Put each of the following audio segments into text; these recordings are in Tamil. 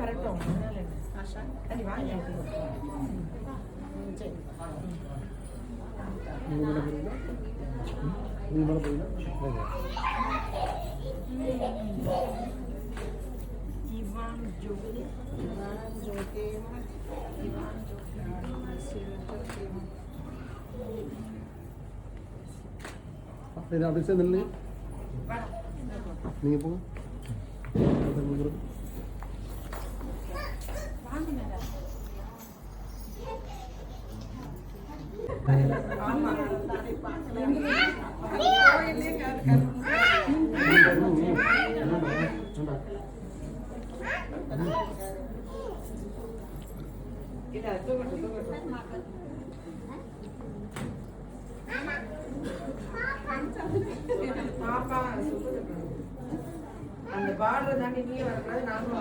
வரட்டும். அப்படி சேர்ந்து நீங்க போங்க. பாப்பா அந்த பார்டர் தாண்டி நீ வரக்கூடாது, நானும்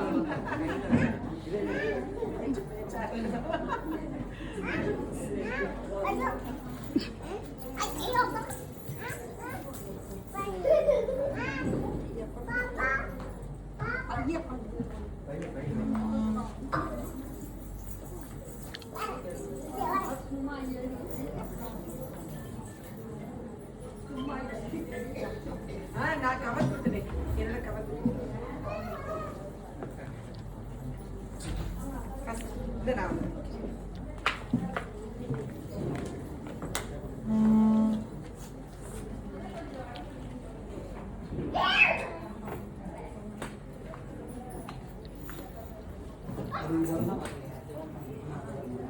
நான் கவர் கொடுத்துட்டேன். என்னோட கவர் நான்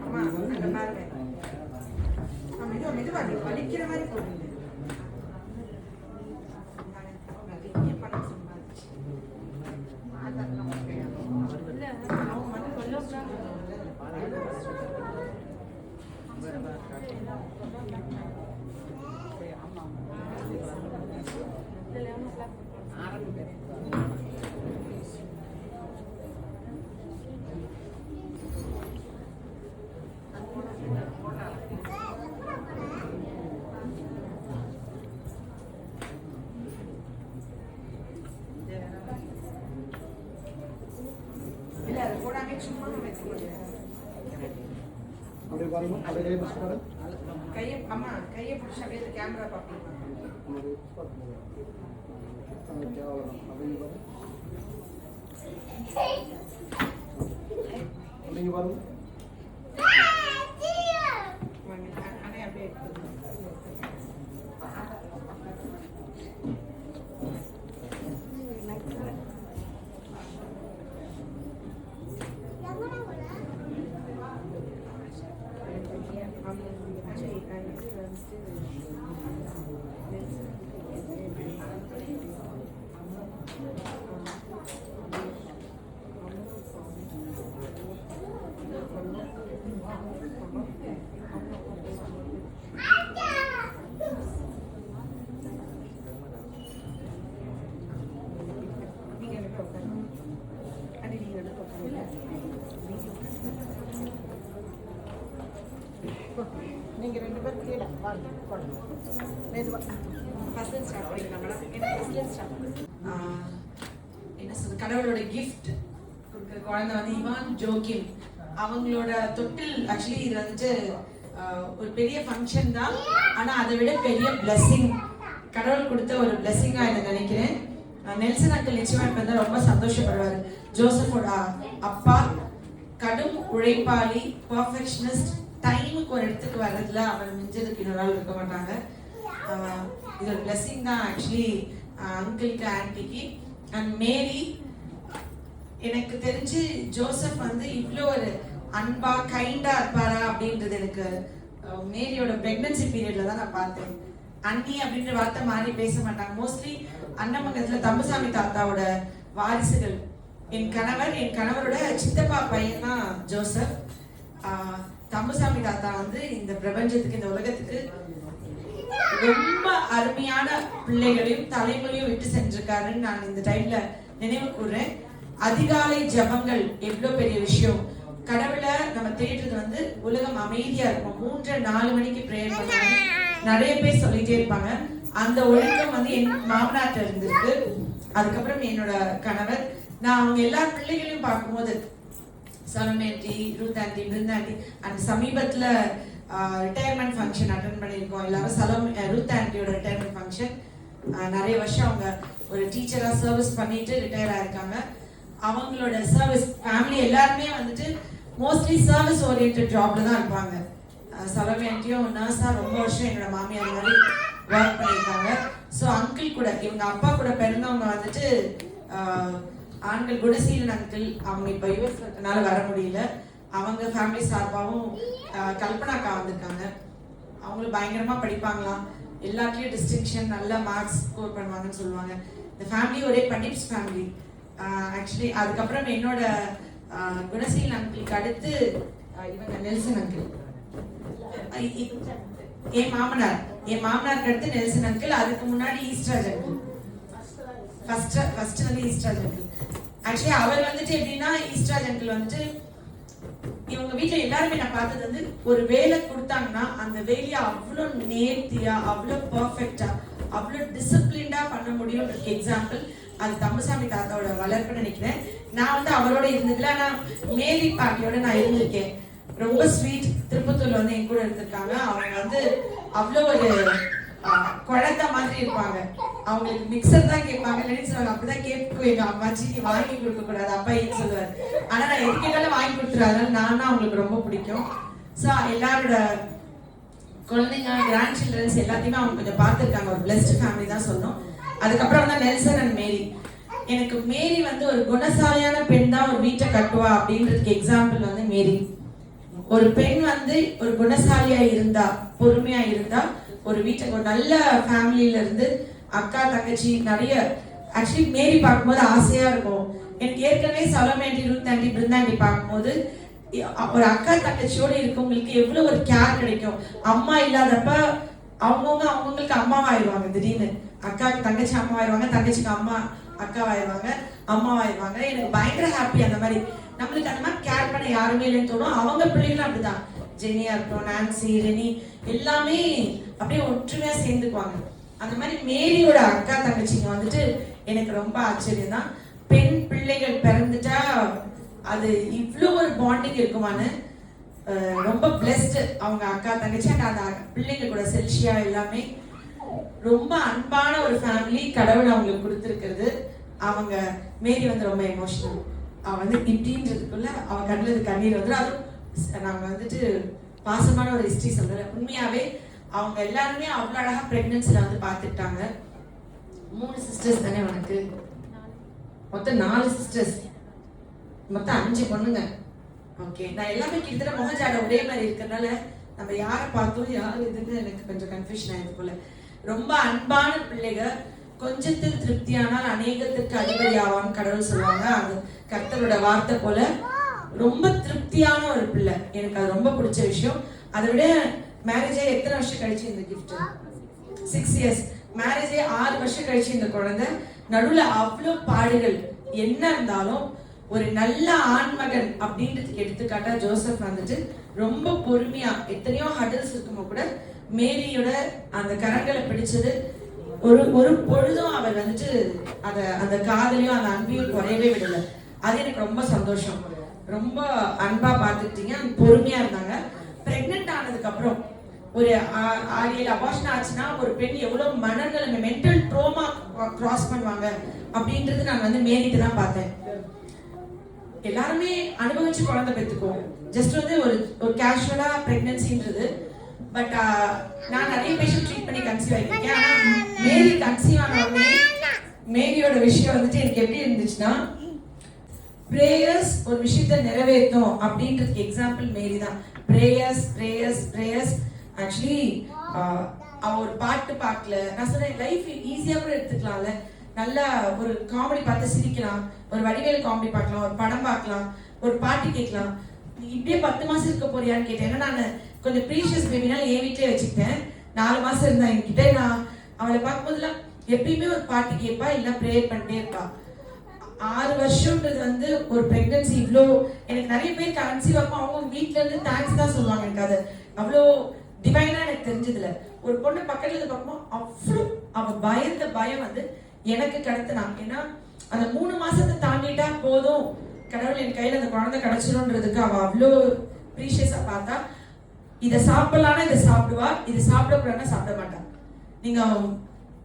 அம்மா அந்த பாருங்க. மெதுவா வலிக்கிற மாதிரி போடுங்க. கையை அம்மா கையை பிடிச்ச அப்படியே கேமரா பார்ப்பீங்க. நீங்க ரெண்டு பேரும் கீழே வாங்க. என்ன சொல்றது, கடவுளோட கிஃப்ட் கொடுக்குற குழந்தை வந்து இவான் ஜோகிம். அவங்களோட தொட்டில் ஆக்சுவலி இது வந்துட்டு ஒரு பெரிய ஃபங்க்ஷன் தான், ஆனா அதை விட பெரிய பிளெஸிங், கடவுள் கொடுத்த ஒரு பிளெஸிங்கா இதை நினைக்கிறேன். நெல்சன் அங்கிள் நிச்சயமா இப்ப வந்து ரொம்ப சந்தோஷப்படுவாரு. ஜோசப்போட அப்பா கடும் உழைப்பாளி, பர்ஃபெக்ஷனிஸ்ட், டைமுக்கு ஒரு இடத்துக்கு வர்றதுல அவர் மிஞ்சதுக்கு இன்னொரு நாள் இருக்க மாட்டாங்க. இது ஒரு பிளெஸிங் தான் ஆக்சுவலி அங்கிளுக்கு, ஆன்டிக்கு. அண்ட் மேரி, எனக்கு தெரிஞ்சு ஜோசப் வந்து இவ்வளோ ஒரு அன்பா கைண்டா இருப்பாரா அப்படின்றது எனக்கு மேரியோட பிரெக்னன்சி பீரியட்ல தான் நான் பார்த்தேன். அண்ணி அப்படின்ற வார்த்தை மாறி பேச மாட்டாங்க. மோஸ்ட்லி அன்னமங்கலத்துல தம்புசாமி தாத்தாவோட வாரிசுகள். என் கணவரோட சித்தப்பா பையன் தான் ஜோசப். தம்புசாமி தாத்தா வந்து இந்த பிரபஞ்சத்துக்கு, இந்த உலகத்துக்கு ரொம்ப அருமையான பிள்ளைகளையும் தலைமுறையும் விட்டு சென்றிருக்காருன்னு நான் இந்த டைம்ல நினைவு கூறுறேன். அதிகாலை ஜபங்கள் எவ்வளவு பெரிய விஷயம். கடவுளை நம்ம தேடுறது வந்து உலகம் அமைதியா இருக்கும். 3-4 மணிக்கு பிரேயர் பண்ணுவாங்க. நிறைய பேர் சொல்லிட்டே இருப்பாங்க. அந்த ஒழுக்கம் வந்து என் மாமனார்ட்ட இருந்திருக்கு. அதுக்கப்புறம் என்னோட கணவர், நான் அவங்க எல்லா பிள்ளைகளையும் பார்க்கும்போது சலமேட்டி, ரூத் ஆண்டி, பிருந்தாண்டி, அந்த சமீபத்துல ரிட்டையர்மெண்ட் ஃபங்க்ஷன் அட்டன் பண்ணியிருக்கோம் எல்லாரும். ரூத் ஆண்டியோட ரிட்டையர்மெண்ட் ஃபங்க்ஷன். நிறைய வருஷம் அவங்க ஒரு டீச்சரா சர்வீஸ் பண்ணிட்டு ரிட்டையர் ஆயிருக்காங்க. அவங்களோட சர்வீஸ் ஃபேமிலி எல்லாருமே வந்துட்டு மோஸ்ட்லி சர்வீஸ் ஓரியன்ட் ஜாப்ல தான் இருப்பாங்க. சலமேட்டியும் நர்ஸா ரொம்ப வருஷம் என்னோட மாமியார் மாதிரி ஒர்க் பண்ணியிருக்காங்க. ஸோ அங்கிள் கூட, இவங்க அப்பா கூட பிறந்தவங்க வந்துட்டு ஆண்கள் குணசீலன் அங்கிள். அவங்க இப்போ யூஎஸ்ல இருக்கனால வர முடியல. அவங்க ஃபேமிலி சார்பாகவும் கல்பனாக்கா வந்திருக்காங்க. அவங்களும் பயங்கரமா படிப்பாங்களாம், எல்லாத்துலயும் டிஸ்டிங்ஷன், நல்ல மார்க்ஸ் ஸ்கோர் பண்ணுவாங்கன்னு சொல்லுவாங்க. இந்த ஃபேமிலி ஒரே பண்டிப்ஸ் ஃபேமிலி ஆக்சுவலி. அதுக்கப்புறம் என்னோட குணசீலன் அங்கிளுக்கு அடுத்து இவங்க நெல்சன் அங்கிள், என் மாமனாருக்கு அடுத்து நெல்சன் அங்கிள். அதுக்கு முன்னாடி ஈஸ்டராஜ் அங்கிள். ஃபர்ஸ்ட் வந்து ஈஸ்டராஜ் அங்கிள். ஆக்சுவலி அவர் வந்துட்டு எப்படின்னா, ஈஸ்டராஜ் அங்கிள் வந்துட்டு இவங்க வீட்டுல எல்லாருமே நான் பார்த்தது வந்து ஒரு வேலை கொடுத்தாங்கன்னா அந்த வேலையை அவ்வளோ நேர்த்தியா, அவ்வளோ பர்ஃபெக்டா, அவ்வளோ டிசிப்ளின்டா பண்ண முடியும். எக்ஸாம்பிள் அது தம்புசாமி தாத்தாவோட வளர்ப்புன்னு நினைக்கிறேன். நான் வந்து அவரோட இருந்ததுல, ஆனா மேரி பாட்டியோட நான் இருந்திருக்கேன். ரொம்ப ஸ்வீட். திருப்பத்தூர்ல வந்து என் கூட இருந்திருக்காங்க. அவங்க வந்து அவ்வளோ ஒரு குழந்தை மாதிரி இருப்பாங்க. அவங்களுக்கு மிக்சர் தான் கேட்பாங்க. இல்லைன்னு சொல்லுவாங்க, அப்படிதான் கேட்கும் எங்க அம்மாச்சி, நீ வாங்கி கொடுக்க கூடாது அப்பா ஏன்னு சொல்லுவாரு. ஆனா நான் எது கேட்டாலும் வாங்கி கொடுத்துருவேன். அதனால நானும் அவங்களுக்கு ரொம்ப பிடிக்கும். ஸோ எல்லாரோட குழந்தைங்க, கிராண்ட் சில்ட்ரன்ஸ் எல்லாத்தையுமே அவங்க கொஞ்சம் பார்த்துருக்காங்க. ஒரு பிளஸ்ட் ஃபேமிலி தான் சொல்லணும். அதுக்கப்புறம் வந்து நெல்சன் அண்ட் மேரி. எனக்கு மேரி வந்து ஒரு குணசாலியான பெண் தான் ஒரு வீட்டை கட்டுவா அப்படின்றதுக்கு எக்ஸாம்பிள் வந்து மேரி. ஒரு பெண் வந்து ஒரு குணசாலியா இருந்தா, பொறுமையா இருந்தா, ஒரு வீட்டுக்கு ஒரு நல்ல ஃபேமிலியில இருந்து அக்கா தங்கச்சி நிறைய. ஆக்சுவலி மேரி பார்க்கும்போது ஆசையா இருக்கும். எனக்கு ஏற்கனவே சலமேண்டி, ரூத் ஆண்டி, பிருந்தாண்டி பார்க்கும்போது ஒரு அக்கா தங்கச்சியோட இருக்கவங்களுக்கு எவ்வளவு ஒரு கேர் கிடைக்கும். அம்மா இல்லாதப்ப அவங்களுக்கு அம்மாவாயிருவாங்க. திடீர்னு அக்காவுக்கு தங்கச்சி அம்மாவாயிருவாங்க, தங்கச்சிக்கு அம்மா அக்காவாயிருவாங்க, அம்மாவாயிருவாங்க. எனக்கு பயங்கர ஹாப்பி. அந்த மாதிரி நம்மளுக்கு அந்த மாதிரி கேர் பண்ண யாருமே இல்லைன்னு தோணும். அவங்க பிள்ளைங்களும் அப்படிதான். ஜெனியா இருக்கட்டும், நான்சி, ரெனி எல்லாமே அப்படியே ஒற்றுமையா சேர்ந்துக்குவாங்க. அந்த மாதிரி மேரியோட அக்கா தங்கச்சிங்க வந்துட்டு எனக்கு ரொம்ப ஆச்சரியம் தான். பெண் பிள்ளைகள் பிறந்துட்டா அது இவ்வளோ ஒரு பாண்டிங் இருக்குமான்னு. ரொம்ப பிளெஸ்ட் அவங்க அக்கா தங்கச்சி. அந்த பிள்ளைங்க கூட செல்ஷியா எல்லாமே ரொம்ப அன்பான ஒரு ஃபேமிலி கடவுள் அவங்களுக்கு கொடுத்துருக்கிறது. அவங்க மேரி வந்து ரொம்ப எமோஷனல். அவ வந்து இப்படின்றதுக்குள்ள அவ கண்ணுல கண்ணீர் வந்து, அதுவும் நாங்க வந்துட்டு பாசமான ஒரு ஹிஸ்டரி சொல்றேன். உண்மையாவே அவங்க எல்லாருமே அவ்வளவு அழகா பிரெக்னன்சில வந்து பாத்துட்டாங்க. 3 சிஸ்டர்ஸ் தானே உனக்கு? மொத்தம் 4 சிஸ்டர்ஸ், மொத்தம் 5 பொண்ணுங்க. ஓகே, நான் எல்லாமே கிட்டத்தட்ட முகஜாட ஒரே மாதிரி இருக்கிறதுனால நம்ம யாரை பார்த்தோம் யார் இதுன்னு எனக்கு கொஞ்சம் கன்ஃபியூஷன் ஆயிருக்கு போல. ரொம்ப அன்பான பிள்ளைங்க. கொஞ்சத்தில் திருப்தியானால் அநேகத்திற்கு அதிபதி ஆவான்னு கடவுள் சொல்லுவாங்க. அது கர்த்தரோட வார்த்தை போல. ரொம்ப திருப்தியான ஒரு பிள்ளை. எனக்கு அது ரொம்ப பிடிச்ச விஷயம். அதை விட மேரேஜே எத்தனை வருஷம் கழிச்சு இந்த கிஃப்ட்? 6 இயர்ஸ். மேரேஜே 6 வருஷம் கழிச்சு இந்த குழந்தை. நடுவுல அவ்வளவு பாடுகள் என்ன இருந்தாலும் ஒரு நல்ல ஆண்மகன் அப்படின்றதுக்கு எடுத்துக்காட்டா ஜோசப் வந்துட்டு ரொம்ப பொறுமையா, எத்தனையோ ஹடல்ஸ் இருக்குமோ கூட மேரியோட அந்த கரங்களை பிடிச்சது ஒரு பொழுதும் அவர் வந்துட்டு அந்த காதலையும் அந்த அன்பையும் குறையவே விடல. அது எனக்கு ரொம்ப சந்தோஷம். ரொம்ப அன்பா பார்த்துக்கிட்டீங்க, பொறுமையா இருந்தாங்க. பிரெக்னென்ட் ஆனதுக்கு அப்புறம் ஒரு 6-7 அபார்ஷன் ஆச்சுன்னா ஒரு பெண் எவ்வளவு மனநிலைமை, மென்டல் ட்ரோமா கிராஸ் பண்ணுவாங்க அப்படின்றது நான் வந்து மேரிட்டு தான் பார்த்தேன். எல்லாருமே அனுபவிச்சு குழந்தை பெற்றுக்குவோம். ஜஸ்ட் வந்து ஒரு கேஷுவலா பிரெக்னன்சின்றது. பட் நான் நிறைய பேஷண்ட் ட்ரீட் பண்ணி கன்சீவ் ஆகிருக்கேன். ஆனா மேரி கன்சீவ் ஆன உடனே மேரியோட விஷயம் வந்துட்டு எனக்கு எப்படி இருந்துச்சுன்னா, பிரேயர்ஸ் ஒரு விஷயத்தை நிறைவேற்றும் அப்படின்றதுக்கு எக்ஸாம்பிள் மேரி தான். பிரேயர்ஸ். ஆக்சுவலி அவன் ஒரு பாட்டு பார்க்கல. நான் சொன்னேன் லைஃப் ஈஸியா கூட எடுத்துக்கலாம்ல, நல்லா ஒரு காமெடி பார்த்து சிரிக்கலாம், ஒரு வடிவேலு காமெடி பார்க்கலாம், ஒரு படம் பார்க்கலாம், ஒரு பாட்டு கேட்கலாம். நீ இப்படியே 10 மாசம் இருக்க போறியான்னு கேட்டேன். ஏன்னா நான் கொஞ்சம் ப்ரீஷியஸ் பேபினால என் வீட்டிலே வச்சுக்கிட்டேன். 4 மாசம் இருந்தா என்கிட்ட. நான் அவளை பார்க்கும்போதுலாம் எப்பயுமே ஒரு பாட்டு கேட்பா, இல்லை ப்ரேயர் பண்ணிட்டே இருப்பா. 6 வருஷம்ன்றது வந்து ஒரு பிரெக்னன்சி. இவ்வளோ எனக்கு நிறைய பேர் கன்சீவ் ஆகும் அவங்க வீட்டுல இருந்து தேங்க்ஸ் தான் சொல்லுவாங்க. எனக்கு அது அவ்வளோ டிவைனா எனக்கு தெரிஞ்சதுல. ஒரு பொண்ணு பக்கத்துல இருந்து பார்க்கும்போது அவ்வளோ அவ பயந்த பயம் வந்து எனக்கு கடத்தினான். ஏன்னா அந்த 3 மாசத்தை தாண்டிட்டா போதும், கடவுள் என் கையில அந்த குழந்தை கிடைச்சிடும்ன்றதுக்கு அவ அவ்வளோ ப்ரீஷியஸா பார்த்தா. இதை சாப்பிடலான்னா இதை சாப்பிடுவா, இதை சாப்பிடக்கூடாதுன்னா சாப்பிட மாட்டா. நீங்க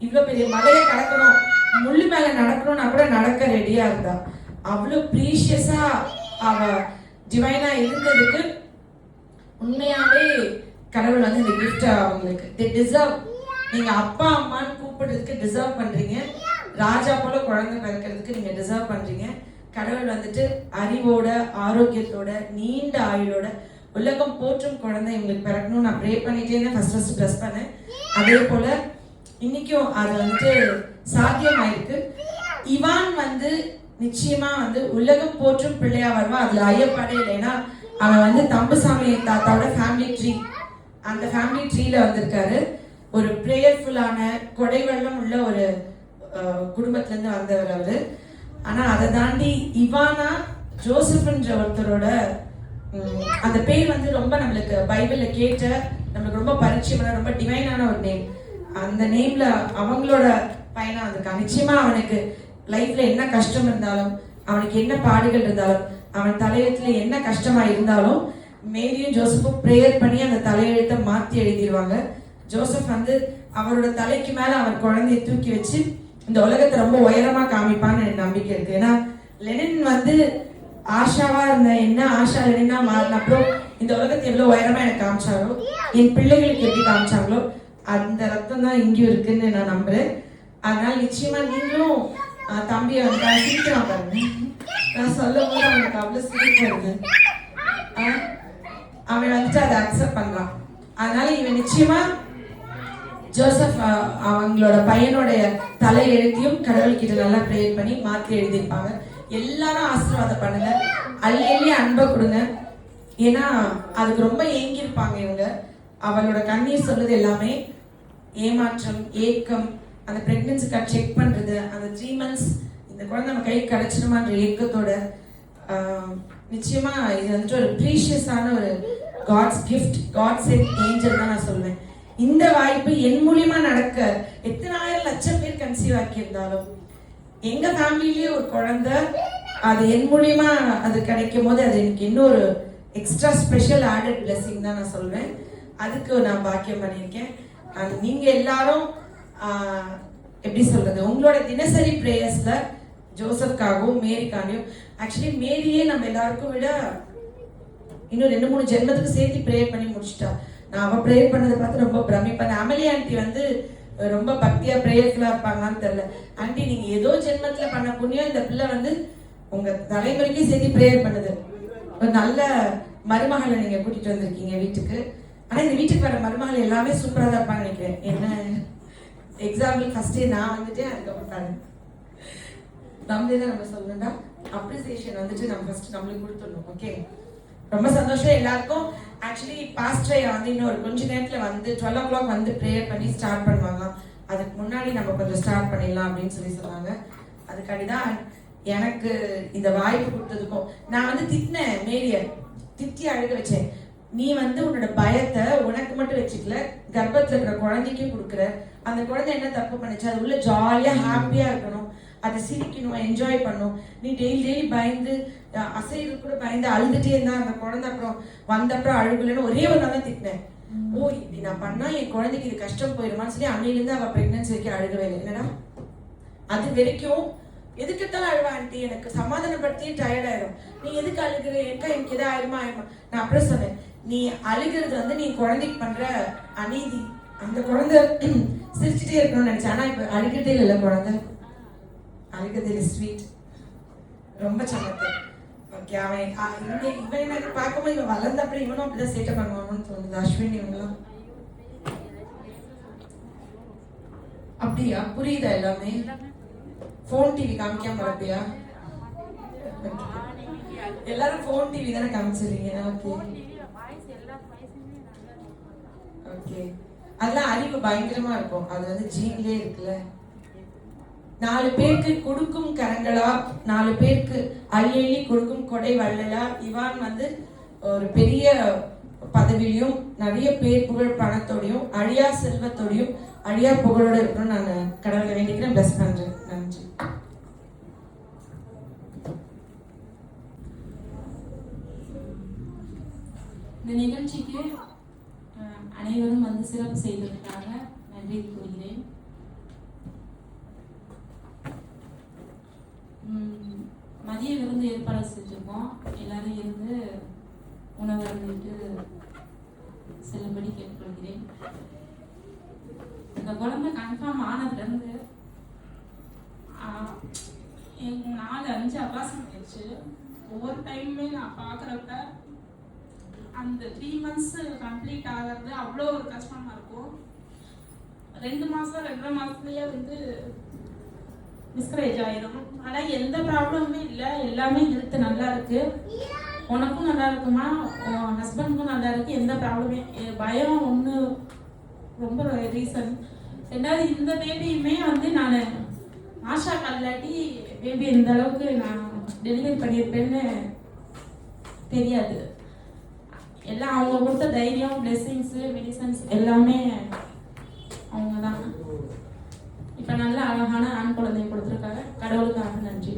இவ்வளோ பெரிய மலையை கடக்கணும், முள்ளு மேல நடக்கணும்னா கூட நடக்க ரெடியா இருந்தா. அவ்வளோ ப்ரீஷியஸா அவ டிவைனா இருந்ததுக்கு உண்மையாவே கடவுள் வந்து இந்த கிஃப்ட் அவங்களுக்கு they deserve. நீங்க அப்பா அம்மான்னு கூப்பிடுறதுக்கு டிசர்வ் பண்றீங்க. ராஜா போல குழந்தை பிறக்கிறதுக்கு நீங்க டிசர்வ் பண்றீங்க. கடவுள் வந்துட்டு அறிவோட ஆரோக்கியத்தோட நீண்ட ஆயுளோட உலகம் போற்றும் குழந்தை இவங்களுக்கு பிறக்கணும் நான் ப்ரே பண்ணிட்டே இருந்தேன். ஃபர்ஸ்ட் ப்ளஸ் பண்ணேன். அதே போல இன்னைக்கும் அது வந்துட்டு சாத்தியமாயிருக்கு. இவான் வந்து நிச்சயமா வந்து உலகம் போற்றும் பிள்ளையா வருவான், அதுல ஐயப்பாடே இல்லை. ஏன்னா அவன் வந்து தம்புசாமி தாத்தாவோட ஃபேமிலி ட்ரீ, அந்த ஃபேமிலி ட்ரீல வந்திருக்காரு. ஒரு ப்ரேயர்ஃபுல்லான கொடை வெள்ளம் உள்ள ஒரு குடும்பத்துல இருந்து வந்தவர் அவரு. ஆனா அதை தாண்டி இவானா ஜோசப்ன்ற ஒருத்தரோட அந்த பேர் வந்து ரொம்ப நம்மளுக்கு பைபிள்ல கேட்ட நம்மளுக்கு ரொம்ப பரிச்சயமான ரொம்ப டிவைனான ஒரு நேம். அந்த நேம்ல அவங்களோட பையனா வந்திருக்கான். நிச்சயமா அவனுக்கு லைஃப்ல என்ன கஷ்டம் இருந்தாலும், அவனுக்கு என்ன பாடுகள் இருந்தாலும், அவன் தலையெழுத்துல என்ன கஷ்டமா இருந்தாலும் மேரியும் ஜோசப்பும் ப்ரேயர் பண்ணி அந்த தலையெழுத்தை மாத்தி எழுதிடுவாங்க. ஜோசப் வந்து அவரோட தலைக்கு மேல அவன் குழந்தைய தூக்கி வச்சு இந்த உலகத்தை ரொம்ப உயரமா காமிப்பான்னு எனக்கு நம்பிக்கை இருக்கு. ஏன்னா லெனின் வந்து ஆஷாவா இருந்த என்ன ஆஷா லெனினா மாறின அப்புறம் இந்த உலகத்தை எவ்வளவு உயரமா எனக்கு காமிச்சாரோ, என் பிள்ளைகளுக்கு எப்படி காமிச்சாங்களோ அந்த ரத்தம் தான் இங்கேயும் இருக்குன்னு நான் நம்புறேன். அதனால நிச்சயமா நீங்களும் தம்பியை வந்து சீக்கிரம் பாருங்க. நான் சொல்லும் போது அவனுக்கு அவ்வளவு சிரிப்பு வருது. அவன் வந்துட்டு அதை அக்செப்ட் பண்றான். அதனால இவன் நிச்சயமா ஜோசப் அவங்களோட பையனுடைய தலை எழுத்தியும் கடவுள் கிட்ட நல்லா ப்ரேயர் பண்ணி மாற்றி எழுதியிருப்பாங்க. எல்லாரும் ஆசீர்வாதம் பண்ணுங்க, அள்ளி அன்பை கொடுங்க. ஏன்னா அதுக்கு ரொம்ப ஏங்கியிருப்பாங்க இவங்க. அவளோட கண்ணீர் சொல்லுது எல்லாமே ஏமாற்றம், ஏக்கம், அந்த பிரெக்னன்சி கார்டு செக் பண்றது, அந்த 3 months இந்த குழந்தை நம்ம கை கிடைச்சிடுமான்ற ஏக்கத்தோட. நிச்சயமா இது வந்துட்டு ஒரு ப்ரீஷியஸான ஒரு God's gift, God sent angel தான் நான் சொல்வேன். இந்த வாய்ப்பு என் மூலியமா நடக்க எத்தனை ஆயிரம் லட்சம் பேர் கன்சீவ் ஆக்கி இருந்தாலும் எங்க ஃபேமிலிலேயே ஒரு குழந்தை அது என் மூலியமா அது கிடைக்கும் போது அது எனக்கு இன்னொரு எக்ஸ்ட்ரா ஸ்பெஷல் ஆடட் பிளெஸிங் தான் நான் சொல்வேன். அதுக்கு நான் பாக்கியம் பண்ணியிருக்கேன். நீங்க எல்லாரும் எப்படி சொல்றது, உங்களோட தினசரி பிரேயர்ஸ்ல ஜோசப்காகவும் மேரிக்காண்டியும், ஆக்சுவலி மேரியே நம்ம எல்லாருக்கும் விட இன்னும் 2-3 ஜென்மத்துக்கு சேர்த்து ப்ரேயர் பண்ணி முடிச்சுட்டா. நான் அவ ப்ரேயர் பண்ணதை பார்த்து ரொம்ப பிரமிப்பேன். அமலி ஆண்டி வந்து ரொம்ப பக்தியா ப்ரேயர்ஃபுல்லா இருப்பாங்கன்னு தெரியல. ஆண்டி நீங்க ஏதோ ஜென்மத்துல பண்ண புண்ணியம் இந்த பிள்ளை வந்து உங்க தலைமுறைக்கு சேர்த்து ப்ரேயர் பண்ணுது. ஒரு நல்ல மருமகளை நீங்க கூட்டிட்டு வந்திருக்கீங்க வீட்டுக்கு. ஆனா இந்த வீட்டுக்கு வர மருமகள் எல்லாமே சூப்பரா தான் இருப்பாங்க நினைக்கிறேன். என்ன எக்ஸாம்பிள் ஃபர்ஸ்டே நான் வந்துட்டு அதுக்கப்புறம் நம்மளே தான் நம்ம சொல்லணும்டா. அப்ரிசியேஷன் வந்துட்டு நம்ம ஃபர்ஸ்ட் நம்மளுக்கு கொடுத்துடணும். ஓகே, ரொம்ப சந்தோஷம் எல்லாருக்கும். ஆக்சுவலி பாஸ்டரை வந்து இன்னொரு கொஞ்ச நேரத்துல வந்து 12 o'clock வந்து ப்ரேயர் பண்ணி ஸ்டார்ட் பண்ணுவாங்க. அதுக்கு முன்னாடி நம்ம கொஞ்சம் ஸ்டார்ட் பண்ணிடலாம் அப்படின்னு சொன்னாங்க. அதுக்காண்டி தான் எனக்கு இந்த வாய்ப்பு கொடுத்ததுக்கும் நான் வந்து திட்டினேன், மேரிய திட்டி அழுக வச்சேன். நீ வந்து உன்னோட பயத்தை உனக்கு மட்டும் வச்சுக்கல, கர்ப்பத்துல இருக்கிற குழந்தைக்கும் கொடுக்குற. அந்த குழந்தை என்ன தப்பு பண்ணுச்சு, அது உள்ள ஜாலியா ஹாப்பியா இருக்கணும், அதை சிரிக்கணும், என்ஜாய் பண்ணும். நீ டெய்லி பயந்து அசைது கூட பயந்து அழுதுட்டே இருந்தா அந்த குழந்தை அப்புறம் வந்தப்புறம் அழுகலன்னு ஒரே ஒரு நாள் தான் திட்டினேன். ஓ இப்படி நான் பண்ணா என் குழந்தைக்கு இது கஷ்டம் போயிருமான்னு சொல்லி அன்னையிலேருந்து அவள் பிரெக்னன்சி வரைக்கும் அழுகவே இல்லை. என்னடா அது வரைக்கும் எதுக்குத்தாலும் அழுவா ஆண்டி, எனக்கு சமாதானப்படுத்தி டயர்ட் ஆயிரும். நீ எதுக்கு அழுகுற, எனக்கு எதாவது ஆயிருமா. நான் அப்படியே சொன்னேன், நீ அழுகிறது வந்து நீ குழந்தைக்கு பண்ற அநீதி. அந்த குழந்தை சிரிச்சுட்டே இருக்கணும்னு நினைச்சேன். ஆனா இப்ப அழுகிறதே இல்லை, குழந்தை அழுகிறதே இல்லை, ஸ்வீட், ரொம்ப சமத்து. ஓகே, அவன் இவன் எனக்கு பார்க்கும்போது இவன் வளர்ந்த அப்புறம் இவனும் அப்படிதான் சேட்டை பண்ணுவானு தோணுது. அஸ்வின் இவங்களாம் அப்படியா? புரியுதா எல்லாமே? ஃபோன் டிவி காமிக்காம இருப்பியா? எல்லாரும் ஃபோன் டிவி தானே காமிச்சிருக்கீங்க. Okay okay. அதெல்லாம் அறிவு பயங்கரமா இருக்கும். அது வந்து ஜீன்லயே இருக்குல்ல. 4 பேருக்கு கொடுக்கும் கரங்களா, 4 பேருக்கு அள்ளி அள்ளி கொடுக்கும் கொடை வள்ளலா. இவான் வந்து ஒரு பெரிய பதவியிலையும் நிறைய பேர் புகழ் பணத்தோடையும் அழியா செல்வத்தோடையும் அழியா புகழோட இருக்கணும்னு நான் கடவுளை வேண்டிக்கிறேன். பிளஸ் பண்றேன். நன்றி. இந்த நிகழ்ச்சிக்கு அனைவரும் வந்து சிறப்பு செய்ததற்காக நன்றி கூறுகிறேன். மதிய விருந்து ஏற்பாடு செஞ்சிருக்கோம். எல்லாரும் இருந்து உணவு அருந்திட்டு செல்லும்படி கேட்டுக்கொள்கிறேன். இந்த குழந்தை கன்ஃபார்ம் ஆனதுலேருந்து 4-5 அபாசம் ஆயிடுச்சு. ஒவ்வொரு டைமுமே நான் பார்க்குறப்ப அந்த 3 months கம்ப்ளீட் ஆகிறது அவ்வளோ ஒரு கஷ்டமா இருக்கும். 2 மாதம் 2.5 மாதத்துலேயே வந்து மிஸ்கரேஜ் ஆயிடும். ஆனால் எந்த ப்ராப்ளமுமே இல்லை, எல்லாமே ஹெல்த் நல்லா இருக்கு. உனக்கும் நல்லா இருக்குமா, உன் ஹஸ்பண்டுக்கும் நல்லா இருக்கு, எந்த ப்ராப்ளமே பயம் ஒன்று ரொம்ப ரீசன். 2வது இந்த பேபியுமே வந்து நான் ஆஷா கல்லாட்டி பேபி எந்த அளவுக்கு நான் டெலிவரி பண்ணியிருப்பேன்னு தெரியாது. எல்லாம் அவங்க கொடுத்த தைரியம், பிளெஸிங்ஸு, மெடிசன்ஸ் எல்லாமே அவங்க தான். இப்போ நல்ல அழகான ஆண் குழந்தைய கொடுத்துருக்காங்க. கடவுளுக்காக நன்றி.